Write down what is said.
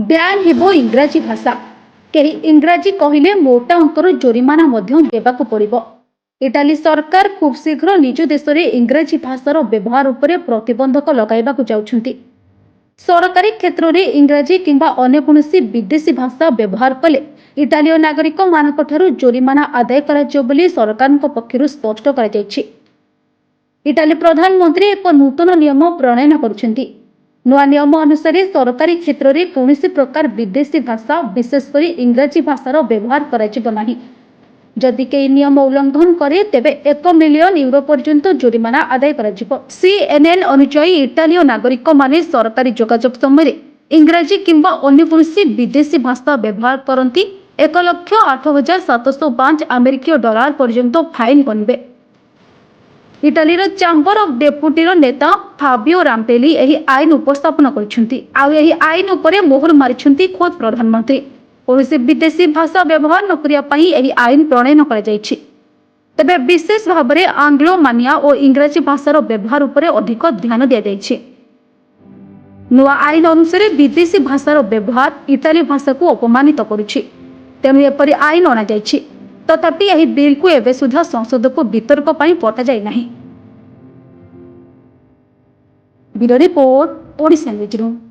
Ban ହେବ ଇଂରାଜୀ ଭାଷା। କେହି ଇଂରାଜୀ କହିଲେ ମୋଟା ଅଙ୍କର ଜୋରିମାନା ମଧ୍ୟ ଦେବାକୁ ପଡ଼ିବ। ଇଟାଲୀ ସରକାର ଖୁବ୍ ଶୀଘ୍ର ନିଜ ଦେଶରେ ଇଂରାଜୀ ଭାଷାର ବ୍ୟବହାର ଉପରେ ପ୍ରତିବନ୍ଧକ ଲଗାଇବାକୁ ଯାଉଛନ୍ତି। ସରକାରୀ କ୍ଷେତ୍ରରେ ଇଂରାଜୀ କିମ୍ବା ଅନ୍ୟ କୌଣସି ବିଦେଶୀ ଭାଷା ବ୍ୟବହାର କଲେ ଇଟାଲୀୟ ନାଗରିକମାନଙ୍କଠାରୁ ଜୋରିମାନା ଆଦାୟ କରାଯିବ ବୋଲି ସରକାରଙ୍କ ପକ୍ଷରୁ ସ୍ପଷ୍ଟ କରାଯାଇଛି। ଇଟାଲୀ ପ୍ରଧାନମନ୍ତ୍ରୀ ଏକ ନୂତନ ନିୟମ ପ୍ରଣୟନ କରୁଛନ୍ତି। ନୂଆ ନିୟମ ଅନୁସାରେ ସରକାରୀ କ୍ଷେତ୍ରରେ କୌଣସି ପ୍ରକାର ବିଦେଶୀ ଭାଷା ବିଶେଷ କରି ଇଂରାଜୀ ଭାଷାର ବ୍ୟବହାର କରାଯିବ ନାହିଁ। ଯଦି କେହି ନିୟମ ଉଲ୍ଲଂଘନ କରେ ତେବେ 1 ମିଲିୟନ ୟୁରୋ ପର୍ଯ୍ୟନ୍ତ ଜୋରିମାନା ଆଦାୟ କରାଯିବ। CNN ଅନୁଯାୟୀ ଇଟାଲୀୟ ନାଗରିକମାନେ ସରକାରୀ ଯୋଗାଯୋଗ ସମୟରେ ଇଂରାଜୀ କିମ୍ବା ଅନ୍ୟ କୌଣସି ବିଦେଶୀ ଭାଷା ବ୍ୟବହାର କରନ୍ତି 1,08,705 ଆମେରିକୀୟ ଡଲାର ପର୍ଯ୍ୟନ୍ତ ଫାଇନ୍ ବନିବେ। ଇଟାଲୀର ଚାମ୍ବର ଅଫ୍ ଡେପୁଟିର ନେତା ଫାବିଓ ରାମ୍ପେଲି ଏହି ଆଇନ ଉପସ୍ଥାପନ କରିଛନ୍ତି। ଆଉ ଏହି ଆଇନ ଉପରେ ମୋହର ମାରିଛନ୍ତି ଖୋଦ୍ ପ୍ରଧାନମନ୍ତ୍ରୀ। କୌଣସି ବିଦେଶୀ ଭାଷା ବ୍ୟବହାର ନ କରିବା ପାଇଁ ଏହି ଆଇନ ପ୍ରଣୟନ କରାଯାଇଛି। ତେବେ ବିଶେଷ ଭାବରେ ଆଙ୍ଗ୍ଲୋ ମାନିଆ ଓ ଇଂରାଜୀ ଭାଷାର ବ୍ୟବହାର ଉପରେ ଅଧିକ ଧ୍ୟାନ ଦିଆଯାଇଛି। ନୂଆ ଆଇନ ଅନୁସାରେ ବିଦେଶୀ ଭାଷାର ବ୍ୟବହାର ଇଟାଲୀ ଭାଷାକୁ ଅପମାନିତ କରୁଛି। ତେଣୁ ଏପରି ଆଇନ ଅଣାଯାଇଛି। ତଥାପି ଏହି ବିଲ୍କୁ ଏବେ ସୁଦ୍ଧା ସଂସଦକୁ ବିତର୍କ ପାଇଁ ପଠାଯାଇ ନାହିଁ। Bureau report, Odisha news room.